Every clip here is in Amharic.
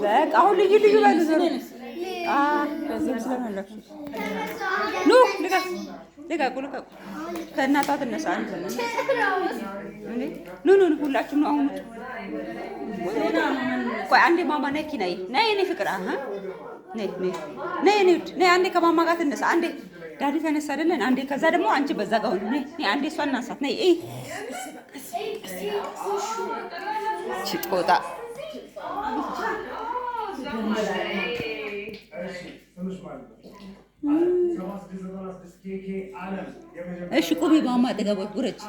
በቃ አሁን ልዩ ልዩ በሉ ዞሮ ከዚህም ስለመለክሽ ኑ ልቀቁ ከእናቷ ትነሳ ኑ ሁላችሁም ነው አሁን ቆይ አንዴ ማማ ነኪ ነይ እኔ ፍቅር ነይ አንዴ ከማማ ጋር ትነሳ አንዴ ዳዲ ተነሳ አይደለን አንዴ ከዛ ደግሞ አንቺ በዛ ጋር ሆነ ነይ አንዴ እሷን እናንሳት ነይ ቺቆጣ እሺ ቁሚ ማማ አጠገብ ጉረጭ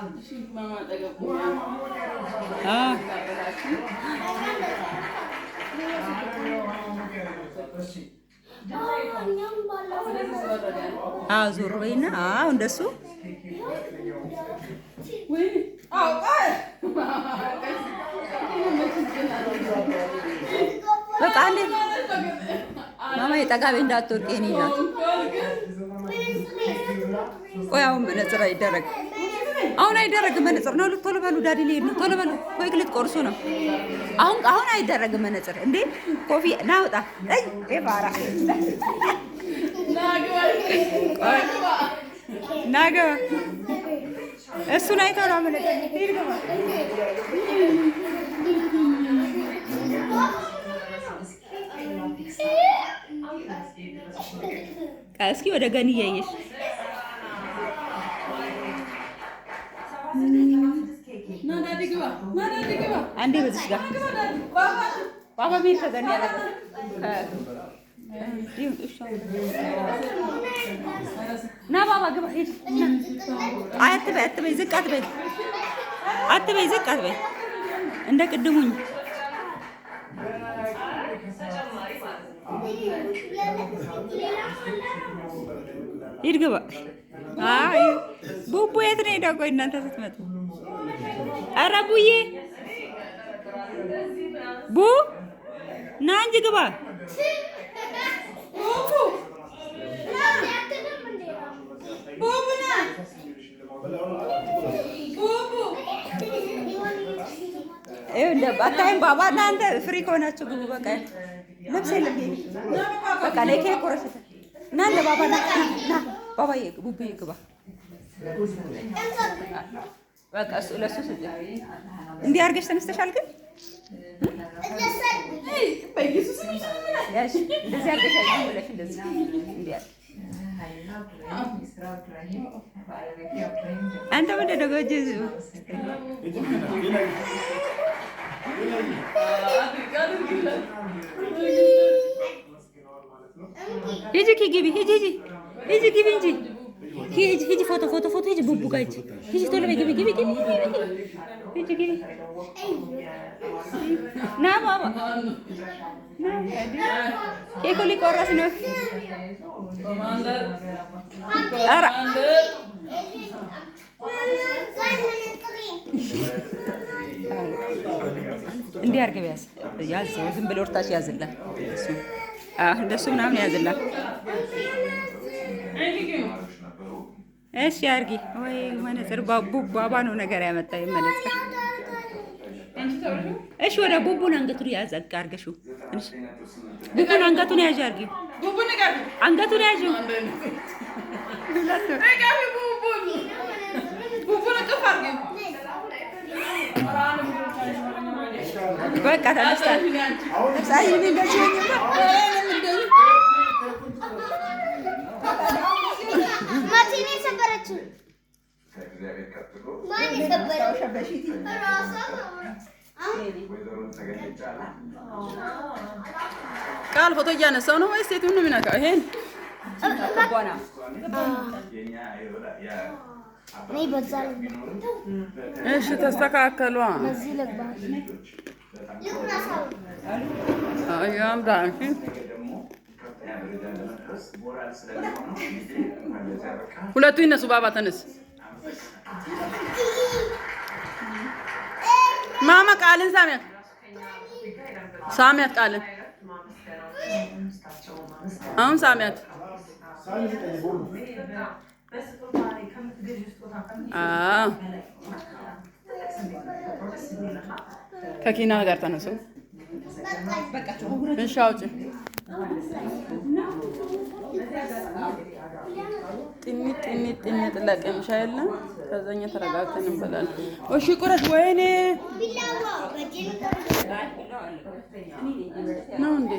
ዞር በይና እንደሱ በቃ አንዴ ማማ የጠጋቤ እንዳትወርቅ የኔ ናት። ቆይ አሁን መነጽር አይደረግ አሁን አይደረግም መነጽር ነው። ቶሎ በሉ ዳዲ ሊሄድ ነው። ቶሎ በሉ ወይ ልትቆርሱ ነው። አሁን አይደረግም መነጽር እንዴ ኮፊ ናውጣ ባራ ናገባ እሱን አይተው ነው መነጽር እስኪ ወደ ገን እያየሽ አንዴ በዚህ ጋር ባባ ቤት ከገን ያለ ና ባባ ግባ ሂድ። አትበይ ዝቅ አትበይ እንደ ቅድሙኝ ሂድ ግባ። ቡቡ የት ነው ሄደው? ቆይ እናንተ ስትመጡ ኧረ ቡዬ ቡ ና እንጂ ግባ። አታይም ባባ እናንተ ፍሪ ከሆናችሁ ግቡ። በቃ ልብስ የለም በቃ ላይ ኬክ ቆረሰተ እና እንደ ባባ ና ባባዬ ቡቡዬ ግባ። በቃ እሱ ለሱ ስጥ እንዲህ አድርገሽ ተነስተሻል። ግን ያሽ እንደዚህ አድርገሽ ብለሽ እንደዚህ እንዲያ አንተ ምንድን ነው ጎጆ ሂጂ ግቢ ሂጂ ግቢ እንጂ ሂጂ ፎቶ ሂጂ ቡቡ ጋር ሂጂ ቶሎ በይ ግቢ ሂጂ ግቢ ና ባባ ኬኩ ሊቆረስ ነው። ኧረ እንዲህ አድርገው ያዝ ዝም ብሎ ወርታች ያዝላ እንደሱ ምናምን ያዝላ። እሺ አድርጊ ወይ መነጽር ባባ ነው ነገር ያመጣ መነጽር። እሺ ወደ ቡቡን አንገቱን ያዝ አድርገሽው ቡቡን አንገቱን ያዥ አድርጊው አንገቱን ያዥ በቃ ተነስታ ሳይኒ እንደዚህ ማቲኔ ሰበረችው ማን ሰበረው ሸበሽቲ ቃል ፎቶ እያነሳው ነው ወይስ ሴቱን ነው የሚነካው? ይሄን እሺ ተስተካከሉ። ሁለቱ ይነሱ። ባባ ተነስ። ማማ ቃልን ሳሚያት ቃልን አሁን ሳሚያት ከኪና ጋር ተነሱ። እሺ አውጪ። ጥኒት ለቅምሻ የለም። ከዛኛ ተረጋግተን እንበላለን። እሺ ቁረሽ። ወይኔ ነው እንዴ?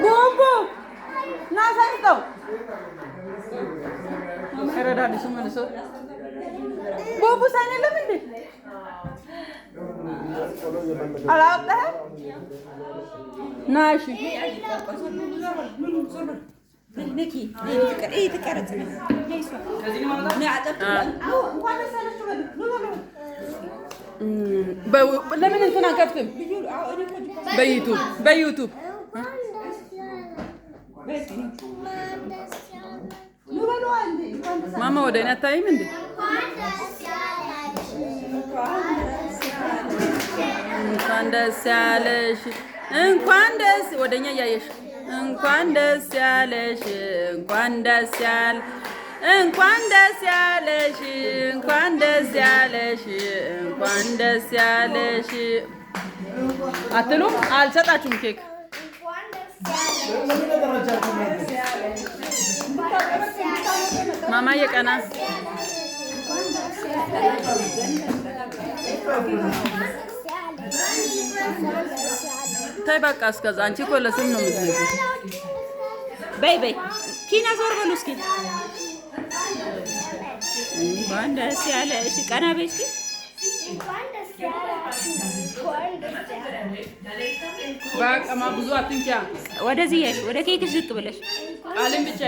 ቦቦ ና ሰንጠው ረዳልሽ መልሶ ቦቡ ሳይን የለም እንዴ? አላወጣህም? ና እሺ ለምን እንትን አከፍትም? በዩቱብ ማማ ወደ እኔ አታይም እንዴ? እንኳን ደስ ያለሽ፣ እንኳን ደስ ወደኛ እያየሽ እንኳን ደስ ያለሽ፣ እንኳን ደስ ያለ እንኳን ደስ ያለሽ፣ እንኳን ደስ ያለሽ፣ እንኳን ደስ ያለሽ አትሉም? አልሰጣችሁም ኬክ ማማዬ ቀና ታይ በቃ እስከዛ አንቺ እኮ ለስም ነው የምትነግሪው። በይ በይ ኪና ዞር በሉ እስኪ። እንኳን ደስ ያለሽ ቀና በይ እስኪ። በቃ ብዙ አትንኪያ። ወደዚህ ያሽ ወደ ኬክሽ ዝቅ ብለሽ ቃልን ብቻ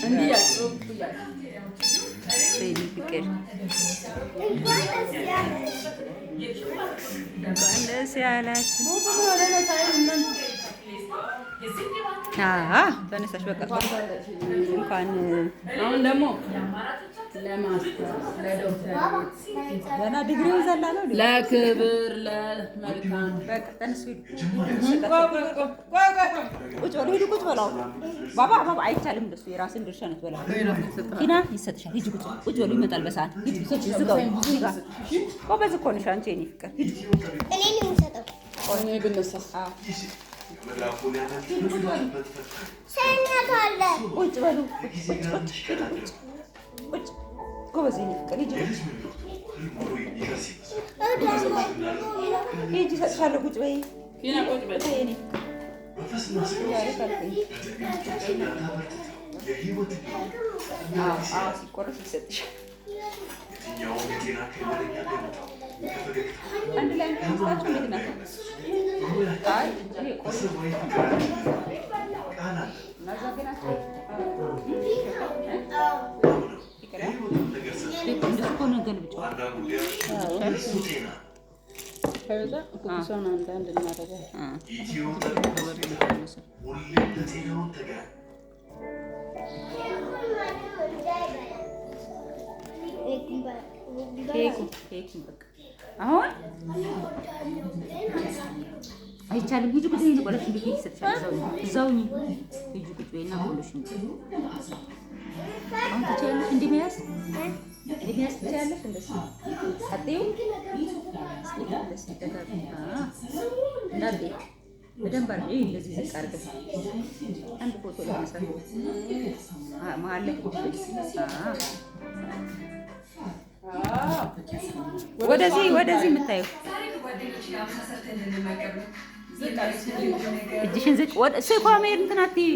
እንዲህ ያለው ፍቅር እንኳን ደስ ያላችሁ። ተነሳሽ በቃ እንኳን አሁን ደግሞ ገና ዲግሪውን ዘላ ነው ለክብር ለመልካም በቃ ተነሱ። ቁጭ በሉ ሂዱ ቁጭ በሉ። ባባ አይቻልም እንደሱ የራስን ድርሻ ነው ትበላ። ኪና ይሰጥሻል። ሂጂ ቁጭ በሉ ይመጣል በሰዓት ሂጂ። ዝጋው ጎበዝ እኮ ነሽ አንቺ የእኔ ፍቅር። ሂጂ እኔ ነው የምሰጠው። እኔ ብነሳስ ቁጭ በሉ ቁጭ ጎበዝ የእኔ ፍቅር ሂጂ ሂጂ እሰጥሻለሁ። ቁጭ በይ የእኔ ሲቆረስ ይሰጥሻል። አንድ ላይ ስጣቸው እንዴት ናቸው? አሁን አይቻልም። ሂጂ ቁጭ በይ። ቆለሽ እንደ ኬክ ይሰጥሻል። እዛው ሂጂ ቁጭ በይና ቆለሽ አሁን ትችያለሽ። እንደ መያዝ ትችያለሽ። እንደዚህ አጥዩ እንዳንዴ በደንብ አድርጊ። እንደዚህ ዝቅ አድርገሽ አንድ ፎቶ ለማንሳት መሀል ላይ ወደዚህ የምታየው እጅሽን ዝቅ ስኳ መሄድ እንትን አትይ።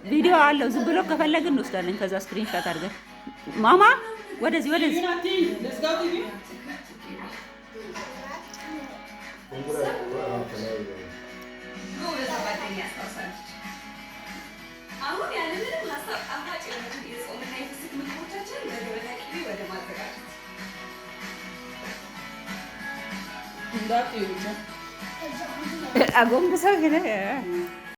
ቪዲዮ አለው ዝም ብሎ ከፈለግን እንወስዳለን። ከዛ ስክሪንሻት አድርገን ማማ ወደዚህ አሁን ያለምንም ሀሳብ ጣፋጭ የሆኑትን የጾምና የፍስክ ምግቦቻችን በገበታ ቅቤ ወደ ማዘጋጀት እንዳትዪ ብቻ አጎንብሰው ግን